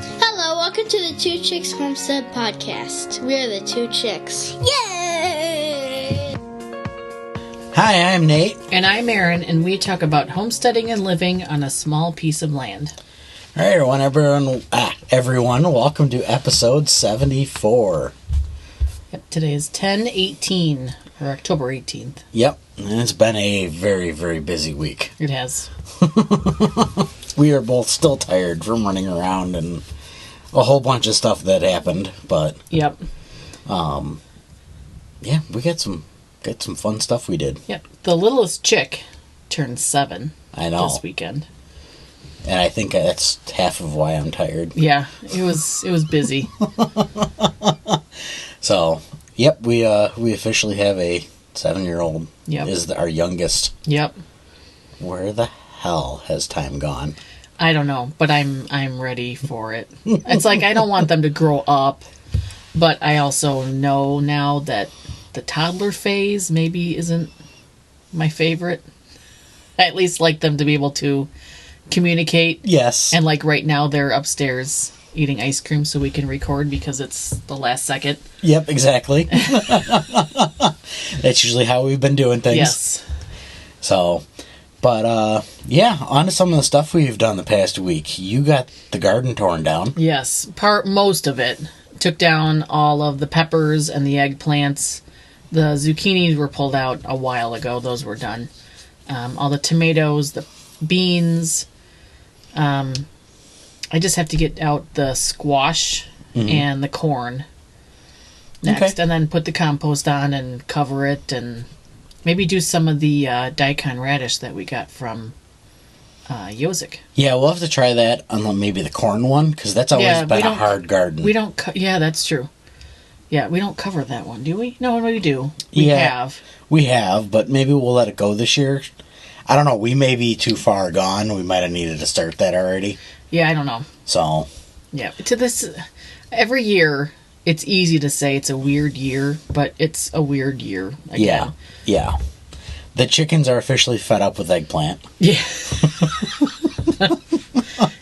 Hello, welcome to the Two Chicks Homestead podcast. We are the two chicks. Yay! Hi, I'm Nate. And I'm Erin, and we talk about homesteading and living on a small piece of land. All right, everyone, welcome to episode 74. Yep, today is 10/18, or October 18th. Yep, and it's been a very, very busy week. It has. We are both still tired from running around and a whole bunch of stuff that happened, but Yep. yeah, we got some fun stuff we did. Yep. The littlest chick turned 7 I know. this weekend. And I think that's half of why I'm tired. Yeah, it was busy. So, yep, we officially have a 7-year-old. Yep. Is our youngest. Yep. Where the hell has time gone? I don't know, but I'm ready for it. It's like I don't want them to grow up, but I also know now that the toddler phase maybe isn't my favorite. I at least like them to be able to communicate. Yes. And like right now they're upstairs eating ice cream so we can record because it's the last second. Yep, exactly. That's usually how we've been doing things. Yes. So, but yeah, on to some of the stuff we've done the past week. You got the garden torn down. Yes, most of it. Took down all of the peppers and the eggplants. The zucchinis were pulled out a while ago. Those were done. All the tomatoes, the beans. I just have to get out the squash and the corn next. Okay. And then put the compost on and cover it and maybe do some of the daikon radish that we got from Yozik. Yeah, we'll have to try that on maybe the corn one, because that's always been a hard garden. We don't... yeah, that's true. Yeah, we don't cover that one, do we? No, we do. We have. We have, but maybe we'll let it go this year. I don't know. We may be too far gone. We might have needed to start that already. Yeah, I don't know. So. Yeah, to this... Every year, it's easy to say it's a weird year, but it's a weird year again. Yeah. The chickens are officially fed up with eggplant. Yeah.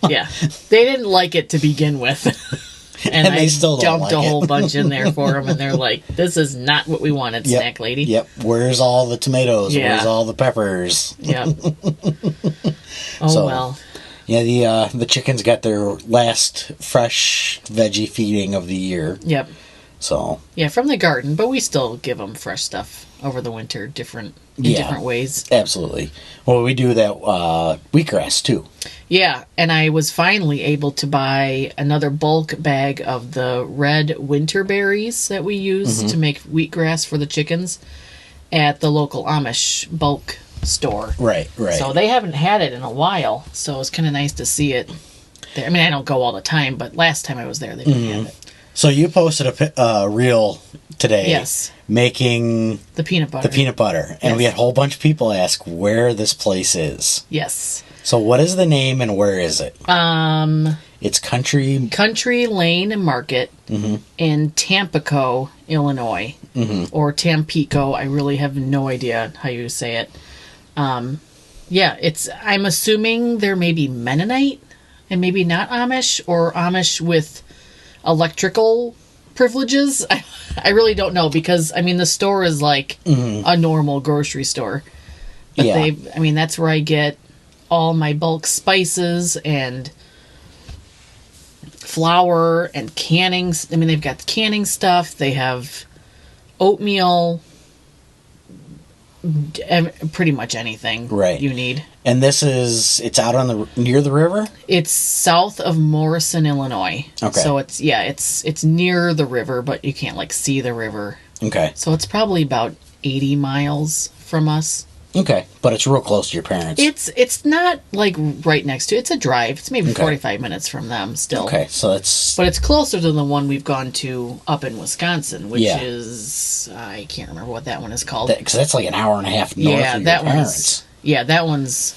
Yeah. They didn't like it to begin with. And they I still don't dumped like a whole it. bunch in there for them, and they're like, this is not what we wanted, snack lady. Yep. Where's all the tomatoes? Yeah. Where's all the peppers? Yep. Oh, So, well. Yeah, the chickens got their last fresh veggie feeding of the year. Yep. So. Yeah, from the garden, but we still give them fresh stuff over the winter, in different ways. Absolutely. Well, we do that wheatgrass too. Yeah, and I was finally able to buy another bulk bag of the red winter berries that we use to make wheatgrass for the chickens at the local Amish bulk store. Right. So they haven't had it in a while, so it's kind of nice to see it there. I mean, I don't go all the time, but last time I was there, they didn't have it. So you posted a reel today. Yes. Making The peanut butter. And Yes. we had a whole bunch of people ask where this place is. Yes. So what is the name and where is it? It's Country Lane Market in Tampico, Illinois. Or Tampico. I really have no idea how you say it. Yeah, I'm assuming they're maybe Mennonite and maybe not Amish, or Amish with electrical privileges. I really don't know, because I mean the store is like a normal grocery store, but that's where I get all my bulk spices and flour and canning. I mean, they've got canning stuff, they have oatmeal, pretty much anything you need. And it's out on near the river? It's south of Morrison, Illinois. Okay. So it's near the river, but you can't like see the river. Okay. So it's probably about 80 miles from us. Okay. But it's real close to your parents. It's not like right next to it. It's a drive. It's maybe 45 minutes from them still. Okay. So that's... But it's closer to the one we've gone to up in Wisconsin, which is... I can't remember what that one is called. Because that's like an hour and a half north of your parents. That one's...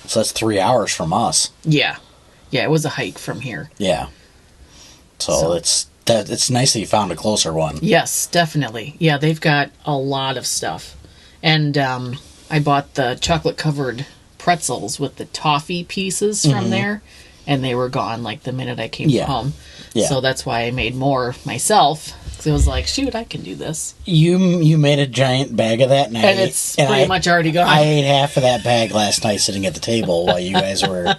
So that's 3 hours from us. Yeah. Yeah, it was a hike from here. Yeah. So it's nice that you found a closer one. Yes, definitely. Yeah, they've got a lot of stuff. And I bought the chocolate-covered pretzels with the toffee pieces from there. and they were gone like the minute I came Yeah. home. Yeah. So that's why I made more myself. So it was like, shoot, I can do this. You made a giant bag of that, and It's pretty much already gone. I ate half of that bag last night sitting at the table while you guys were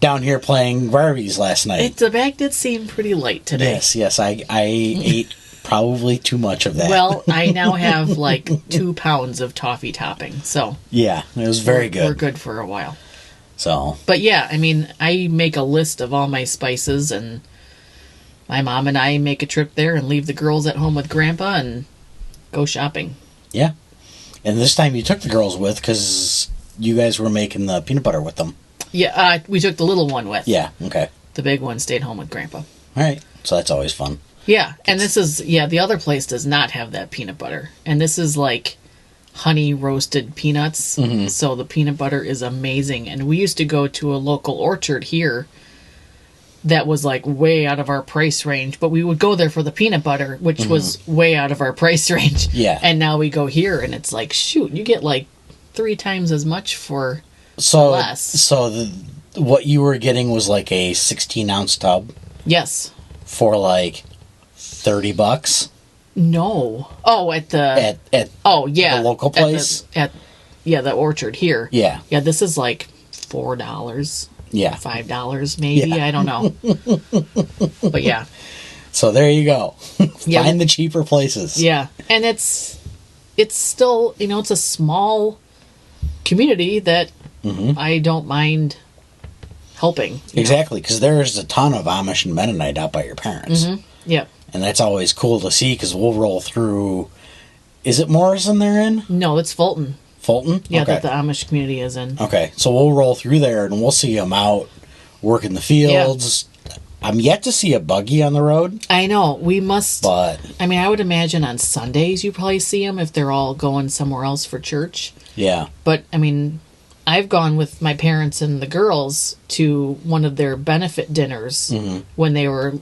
down here playing Barbies last night. The bag did seem pretty light today. Yes, I ate probably too much of that. Well, I now have like 2 pounds of toffee topping, so yeah, it was very good. We're good for a while. So, but yeah, I mean, I make a list of all my spices, and my mom and I make a trip there and leave the girls at home with Grandpa and go shopping. yeah. And this time you took the girls with because you guys were making the peanut butter with them. Yeah, we took the little one with. Yeah, okay. The big one stayed home with Grandpa. All right, so that's always fun. Yeah, and this is, the other place does not have that peanut butter. And this is like honey roasted peanuts. Mm-hmm. So the peanut butter is amazing. And we used to go to a local orchard here that was like way out of our price range. But we would go there for the peanut butter, which was way out of our price range. Yeah. And now we go here and it's like, shoot, you get like 3 times as much for less. So what you were getting was like a 16-ounce tub Yes. for like $30. No. Oh, at the... oh, yeah. the local place? The orchard here. Yeah. Yeah, this is like $4. Yeah. $5 maybe. Yeah. I don't know. But yeah. So there you go. Yeah. Find the cheaper places. Yeah. And it's still, it's a small community that I don't mind helping. Exactly, because there's a ton of Amish and Mennonite out by your parents. Yep. And that's always cool to see because we'll roll through. Is it Morrison they're in? No, it's Fulton. Fulton? Yeah, okay. that the Amish community is in. Okay, so we'll roll through there and we'll see them out working the fields. Yeah. I'm yet to see a buggy on the road. I know. We must. But I mean, I would imagine on Sundays you probably see them if they're all going somewhere else for church. yeah. But, I mean, I've gone with my parents and the girls to one of their benefit dinners when they were,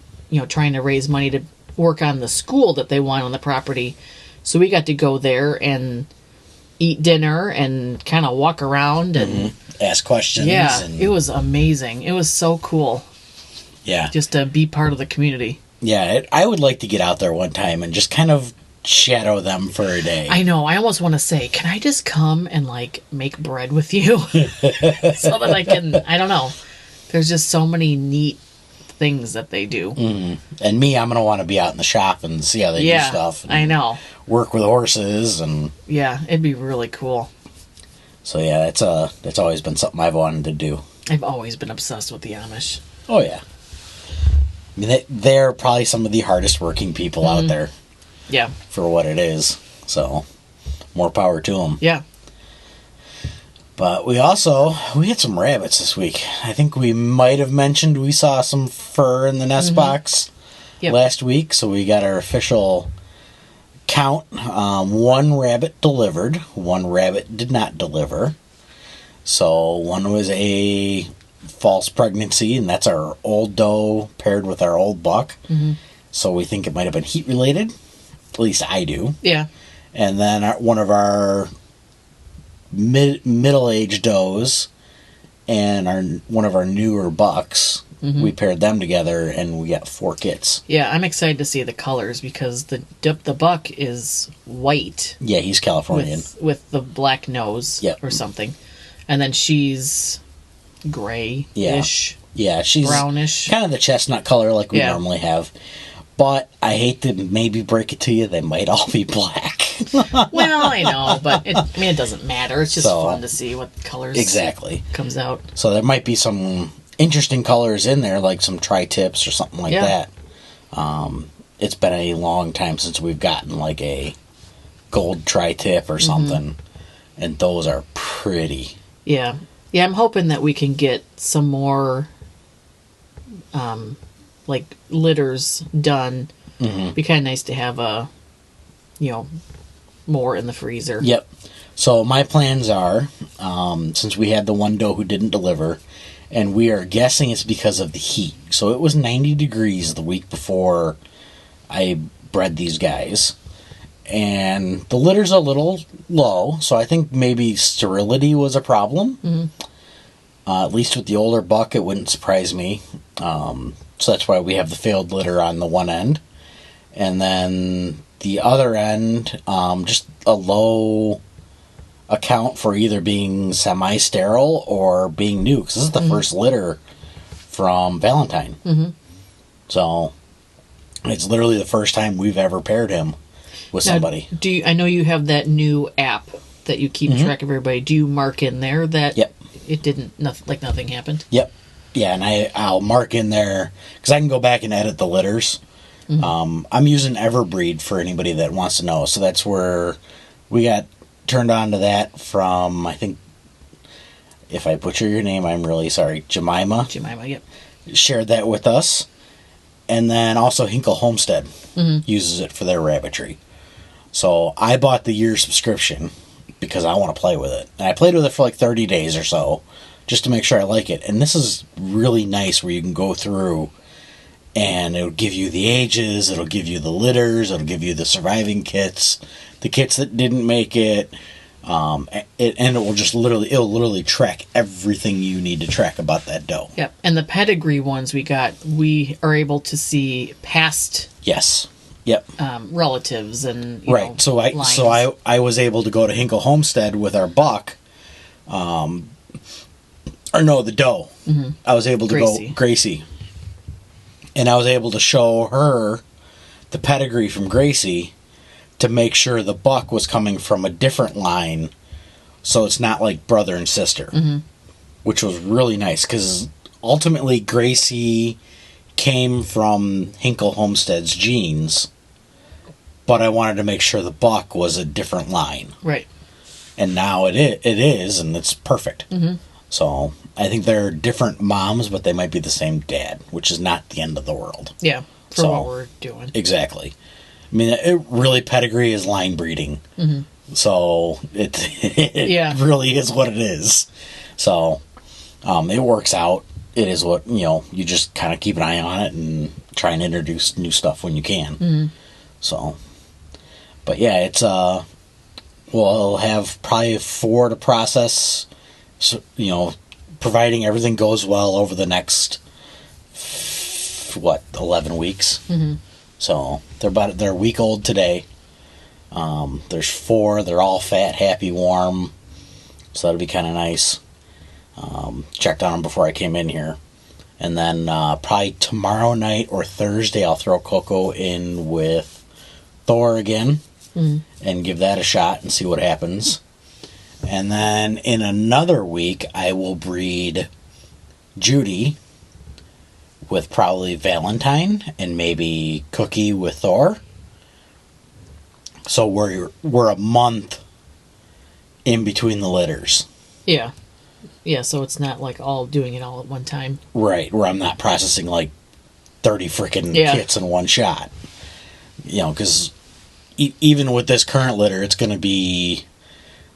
trying to raise money to work on the school that they want on the property. So we got to go there and eat dinner and kind of walk around and ask questions. Yeah, and, it was amazing. It was so cool. Yeah. Just to be part of the community. Yeah, I would like to get out there one time and just kind of shadow them for a day. I know. I almost want to say, can I just come and, make bread with you? So that I can, I don't know. There's just so many neat things that they do. And me, I'm going to want to be out in the shop and see how they do stuff. I know. Work with horses and... Yeah, it'd be really cool. So yeah, that's always been something I've wanted to do. I've always been obsessed with the Amish. Oh yeah. I mean, they're probably some of the hardest working people out there. Yeah. For what it is. So, more power to them. Yeah. But we had some rabbits this week. I think we might have mentioned we saw some fur in the nest box last week. So we got our official count. 1 rabbit delivered. 1 rabbit did not deliver. So one was a false pregnancy, and that's our old doe paired with our old buck. So we think it might have been heat related. At least I do. Yeah. And then one of our middle-aged does and one of our newer bucks, we paired them together and we got 4 kits. Yeah, I'm excited to see the colors because the buck is white. Yeah, he's Californian. With the black nose or something. And then she's gray-ish. Yeah, she's brownish. Kind of the chestnut color like we normally have. But I hate to maybe break it to you, they might all be black. Well, I know, but it doesn't matter. It's just fun to see what colors comes out. So there might be some interesting colors in there, like some tri-tips or something like that. It's been a long time since we've gotten like a gold tri-tip or something, and those are pretty. Yeah. Yeah, I'm hoping that we can get some more litters done. Be kind of nice to have more in the freezer. Yep. So my plans are, since we had the one doe who didn't deliver, and we are guessing it's because of the heat. So it was 90 degrees the week before I bred these guys. And the litter's a little low, so I think maybe sterility was a problem. At least with the older buck, it wouldn't surprise me. So that's why we have the failed litter on the one end. And then the other end, just a low account for either being semi-sterile or being new. Because this is the first litter from Valentine. Mm-hmm. So it's literally the first time we've ever paired him with somebody. I know you have that new app that you keep track of everybody. Do you mark in there that it didn't, nothing happened? Yep. Yeah, and I'll mark in there, because I can go back and edit the litters. Mm-hmm. I'm using Everbreed for anybody that wants to know. So that's where we got turned on to that from, I think, if I butcher your name, I'm really sorry, Jemima. Jemima, yep. Shared that with us. And then also Hinckley Homestead uses it for their rabbitry. So I bought the year subscription because I want to play with it. And I played with it for like 30 days or so just to make sure I like it. And this is really nice where you can go through and it'll give you the ages, it'll give you the litters, it'll give you the surviving kits, the kits that didn't make it, and it will just literally track everything you need to track about that doe. Yep, and the pedigree ones we are able to see past. Yes. Yep. Relatives and right. So I was able to go to Hinckley Homestead with our buck, the doe. Mm-hmm. I was able to go Gracie. And I was able to show her the pedigree from Gracie to make sure the buck was coming from a different line, so it's not like brother and sister, which was really nice, because ultimately Gracie came from Hinckley Homestead's genes, but I wanted to make sure the buck was a different line. Right. And now it is, and it's perfect. Mm-hmm. So I think they're different moms, but they might be the same dad, which is not the end of the world. Yeah, for what we're doing. Exactly. I mean, pedigree is line breeding. Mm-hmm. So it really is what it is. So it works out. It is what, you just kind of keep an eye on it and try and introduce new stuff when you can. Mm-hmm. So, but yeah, it's, we'll have probably 4 to process. So, providing everything goes well over the next 11 weeks. Mm-hmm. So they're a week old today. There's 4. They're all fat, happy, warm. So that'll be kind of nice. Checked on them before I came in here, and then probably tomorrow night or Thursday I'll throw Coco in with Thor again and give that a shot and see what happens. And then in another week, I will breed Judy with probably Valentine and maybe Cookie with Thor. So we're a month in between the litters. Yeah. Yeah, so it's not like all doing it all at one time. Right, where I'm not processing like 30 freaking kits in one shot. Because even with this current litter, it's going to be...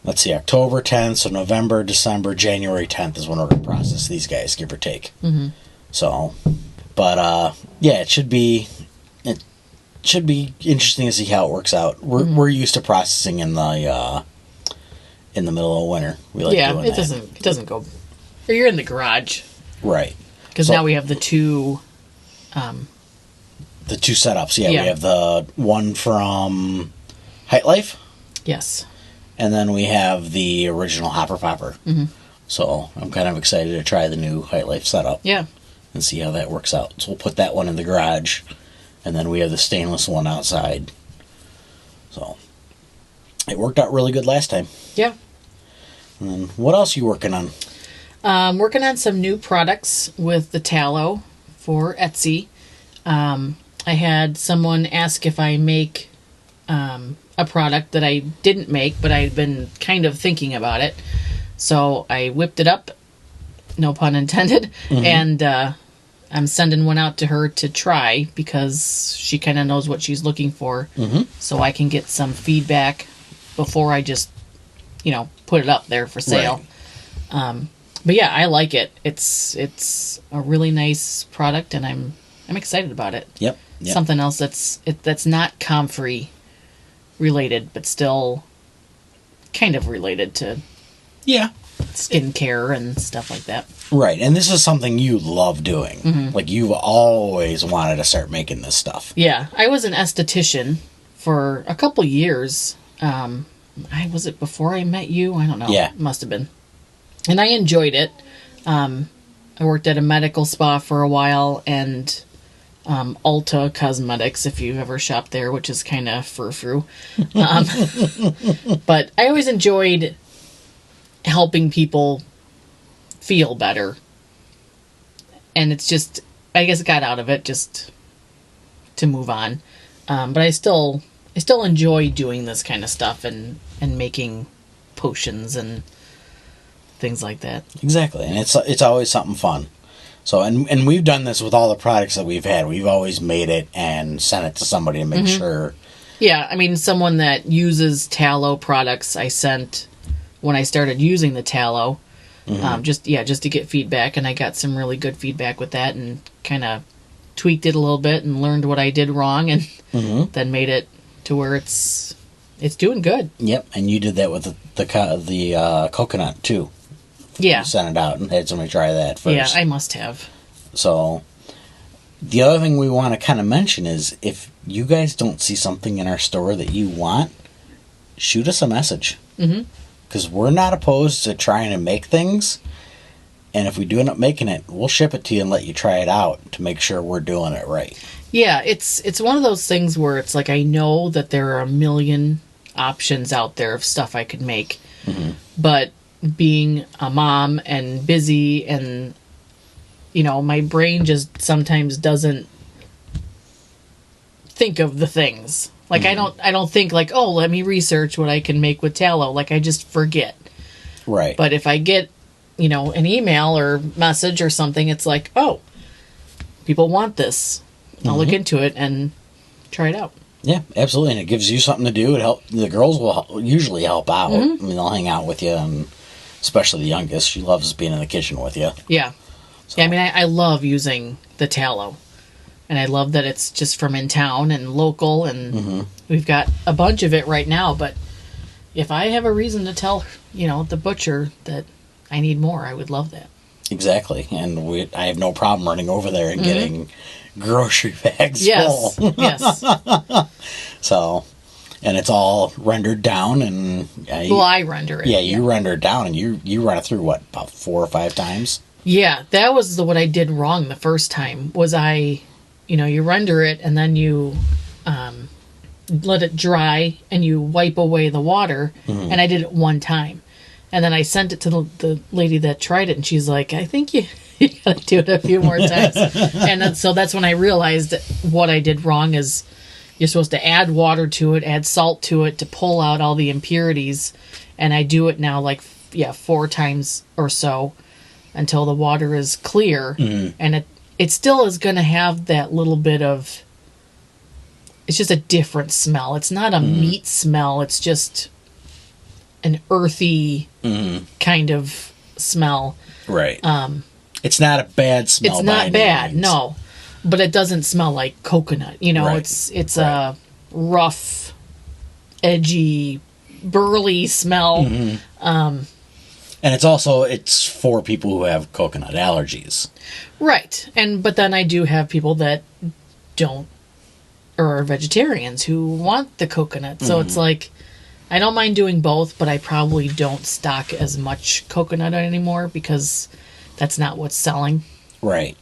Let's see, October 10th, so November, December, January 10th is when we're going to process these guys, give or take. Mm-hmm. So, but, it should be interesting to see how it works out. We're used to processing in the middle of winter. We like doing that. It doesn't go, or you're in the garage. Right. Because now we have the 2... the 2 setups, we have the one from Height Life. Yes. And then we have the original Hopper Popper. Mm-hmm. So I'm kind of excited to try the new Height Life setup. Yeah. And see how that works out. So we'll put that one in the garage. And then we have the stainless one outside. So it worked out really good last time. Yeah. And then what else are you working on? Working on some new products with the tallow for Etsy. I had someone ask if I make... a product that I didn't make, but I'd been kind of thinking about it. So I whipped it up, no pun intended, and I'm sending one out to her to try because she kind of knows what she's looking for, so I can get some feedback before I just, put it up there for sale. Right. But yeah, I like it. It's a really nice product, and I'm excited about it. Yep. Something else that's not comfrey related, but still kind of related to skincare and stuff like that. Right, and this is something you love doing. Mm-hmm. Like, you've always wanted to start making this stuff. Yeah, I was an esthetician for a couple years. Was it before I met you? I don't know. Yeah. Must have been. And I enjoyed it. I worked at a medical spa for a while, and Ulta Cosmetics, if you've ever shopped there, which is kind of frou-frou. But I always enjoyed helping people feel better. And it's just, I guess I got out of it just to move on. But I still enjoy doing this kind of stuff and making potions and things like that. Exactly, and it's always something fun. So, and we've done this with all the products that we've had. We've always made it and sent it to somebody to make sure. Yeah, I mean, someone that uses tallow products, I sent when I started using the tallow, just to get feedback, and I got some really good feedback with that, and kind of tweaked it a little bit and learned what I did wrong, and then made it to where it's doing good. Yep, and you did that with the coconut too. Yeah. You sent it out and had somebody try that first. Yeah, I must have. So, the other thing we want to kind of mention is if you guys don't see something in our store that you want, shoot us a message. Because we're not opposed to trying to make things. And if we do end up making it, we'll ship it to you and let you try it out to make sure we're doing it right. Yeah, it's one of those things where it's like I know that there are a million options out there of stuff I could make. But being a mom and busy and, my brain just sometimes doesn't think of the things. Like, I don't think like, oh, let me research what I can make with tallow. Like, I just forget. Right. But if I get, an email or message or something, it's like, oh, people want this. I'll look into it and try it out. Yeah, absolutely. And it gives you something to do. The girls will usually help out. I mean, they'll hang out with you, and especially the youngest. She loves being in the kitchen with you. Yeah. So. Yeah, I mean, I love using the tallow. And I love that it's just from in town and local, and we've got a bunch of it right now. But if I have a reason to tell, the butcher that I need more, I would love that. Exactly. And I have no problem running over there and getting grocery bags full. Yes. So, and it's all rendered down, and I render it. Yeah, you render it down, and you run it through what, about 4 or 5 times? Yeah, that was what I did wrong the first time. Was you render it and then you let it dry and you wipe away the water, and I did it one time. And then I sent it to the lady that tried it, and she's like, I think you gotta do it a few more times. And so that's when I realized what I did wrong is you're supposed to add water to it, add salt to it to pull out all the impurities. And I do it now 4 times or so until the water is clear. And it still is going to have that little bit of, it's just a different smell. It's not a meat smell. It's just an earthy kind of smell. Right. It's not a bad smell. It's not bad, no. But it doesn't smell like coconut. Right. It's a rough, edgy, burly smell. And it's for people who have coconut allergies. Right. But then I do have people that don't, or are vegetarians who want the coconut. So it's like, I don't mind doing both, but I probably don't stock as much coconut anymore because that's not what's selling. Right.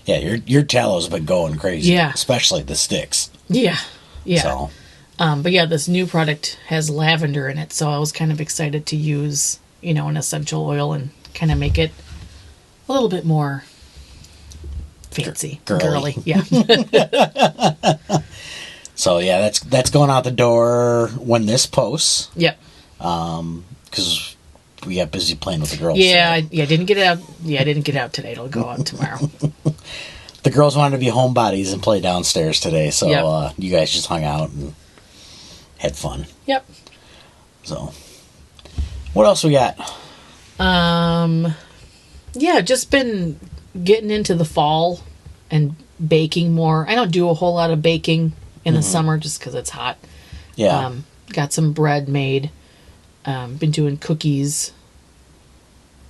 Yeah, your tallow's been going crazy. Yeah. Especially the sticks. Yeah. Yeah. So. But yeah, this new product has lavender in it, so I was kind of excited to use, an essential oil and kind of make it a little bit more fancy. Girly. Yeah. So yeah, that's going out the door when this posts. Yep. Because we got busy playing with the girls. Yeah, I didn't get it out. Yeah, I didn't get it out today. It'll go out tomorrow. The girls wanted to be homebodies and play downstairs today, so Yep. You guys just hung out and had fun. Yep. So, what else we got? Yeah, just been getting into the fall and baking more. I don't do a whole lot of baking in the summer just because it's hot. Yeah. Got some bread made. Been doing cookies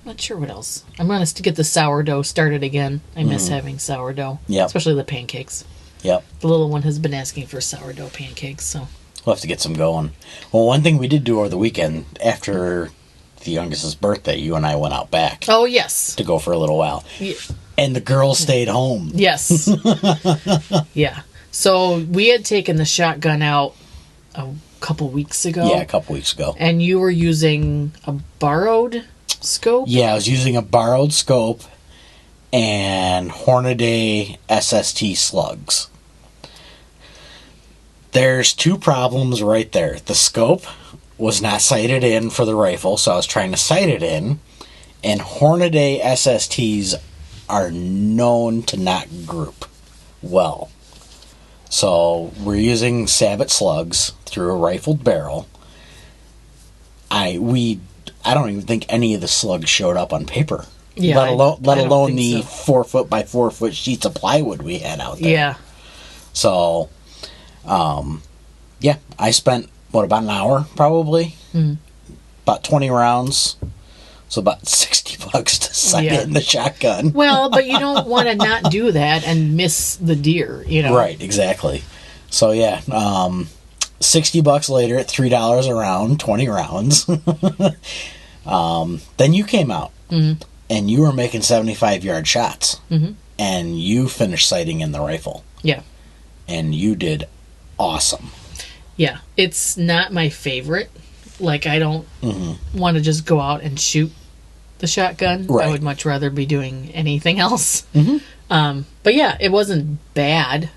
not sure what else. I'm going to get the sourdough started again. I miss having sourdough. Yep. Especially the pancakes. Yep. The little one has been asking for sourdough pancakes, so. We'll have to get some going. Well, one thing we did do over the weekend, after the youngest's birthday, you and I went out back. Oh, yes. To go for a little while. Yeah. And the girls stayed home. Yes. Yeah. So we had taken the shotgun out a couple weeks ago. Yeah, a couple weeks ago. And you were using a borrowed scope? Yeah, I was using a borrowed scope and Hornaday SST slugs. There's two problems right there. The scope was not sighted in for the rifle, so I was trying to sight it in. And Hornaday SSTs are known to not group well. So we're using Sabot slugs through a rifled barrel. I don't even think any of the slugs showed up on paper. Yeah, let alone the so. 4 foot by 4 foot sheets of plywood we had out there. Yeah. So, yeah, I spent about an hour probably, about 20 rounds. So about $60 to sight in the shotgun. Well, but you don't want to not do that and miss the deer, you know. Right, exactly. So yeah, $60 later at $3 a round, 20 rounds. Then you came out and you were making 75-yard shots, and you finished sighting in the rifle. Yeah, and you did awesome. Yeah, it's not my favorite. Like, I don't want to just go out and shoot the shotgun. Right. I would much rather be doing anything else. But yeah, it wasn't bad.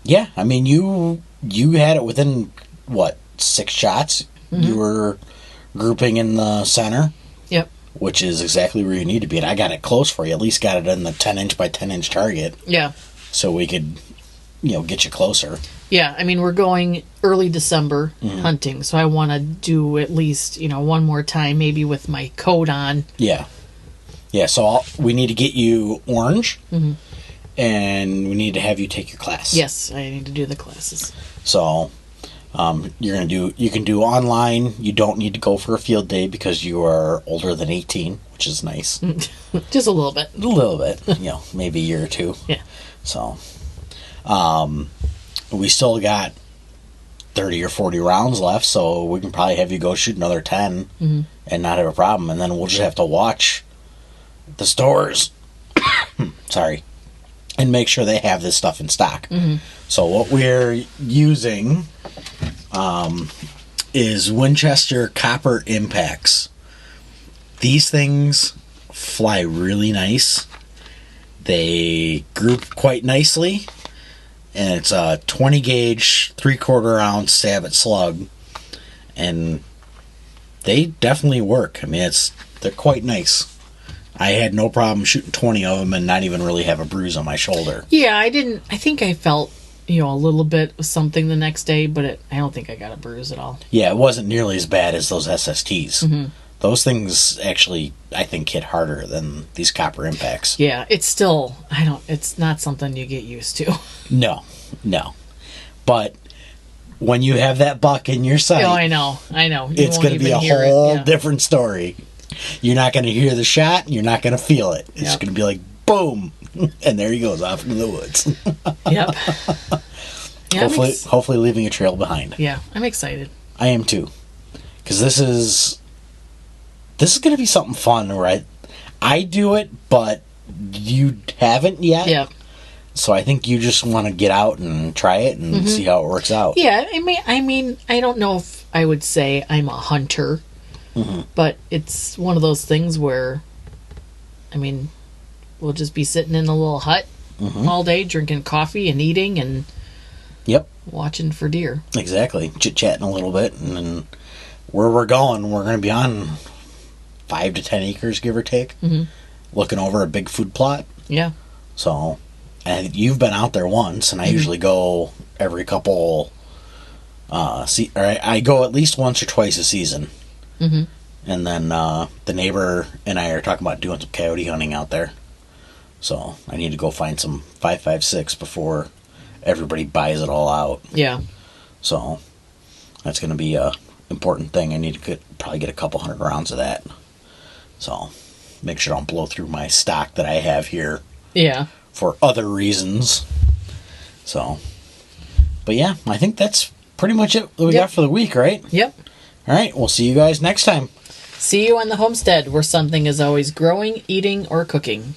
Yeah, I mean, you had it within, 6 shots? You were grouping in the center. Yep. Which is exactly where you need to be. And I got it close for you. At least got it in the 10-inch by 10-inch target. Yeah. So we could, get you closer. Yeah, I mean, we're going early December hunting, so I want to do at least, one more time, maybe with my coat on. Yeah. Yeah, so we need to get you orange, and we need to have you take your class. Yes, I need to do the classes. So, you can do online. You don't need to go for a field day because you are older than 18, which is nice. Just a little bit. A little bit, maybe a year or two. Yeah. So, we still got 30 or 40 rounds left, so we can probably have you go shoot another 10 and not have a problem. And then we'll just have to watch the stores, sorry, and make sure they have this stuff in stock. So what we're using is Winchester copper impacts. These things fly really nice. They group quite nicely. And it's a 20 gauge, 3/4 ounce Sabot slug. And they definitely work. I mean, they're quite nice. I had no problem shooting 20 of them and not even really have a bruise on my shoulder. Yeah, I think I felt, a little bit of something the next day, but I don't think I got a bruise at all. Yeah, it wasn't nearly as bad as those SSTs. Those things actually, I think, hit harder than these copper impacts. Yeah, it's still, it's not something you get used to. No. But when you have that buck in your sight... Oh, I know. It's going to be a whole different story. You're not going to hear the shot, and you're not going to feel it. It's going to be like, boom! And there he goes off into the woods. Yep. Yeah, hopefully leaving a trail behind. Yeah, I'm excited. I am too. Because this is going to be something fun, right? I do it, but you haven't yet. Yeah. So I think you just want to get out and try it and see how it works out. Yeah, I mean, I don't know if I would say I'm a hunter, but it's one of those things where, we'll just be sitting in a little hut all day, drinking coffee and eating and watching for deer. Exactly. Chit-chatting a little bit. And then where we're going, we're going to be on 5 to 10 acres, give or take, looking over a big food plot. Yeah. So... And you've been out there once, and I usually go every couple. I go at least once or twice a season. And then the neighbor and I are talking about doing some coyote hunting out there. So I need to go find some 5.56 before everybody buys it all out. Yeah. So that's going to be a important thing. I need to probably get a couple hundred rounds of that. So make sure I don't blow through my stock that I have here. Yeah. For other reasons. So, but yeah, I think that's pretty much it that we got for the week, right? Yep. All right, we'll see you guys next time. See you on the homestead, where something is always growing, eating, or cooking.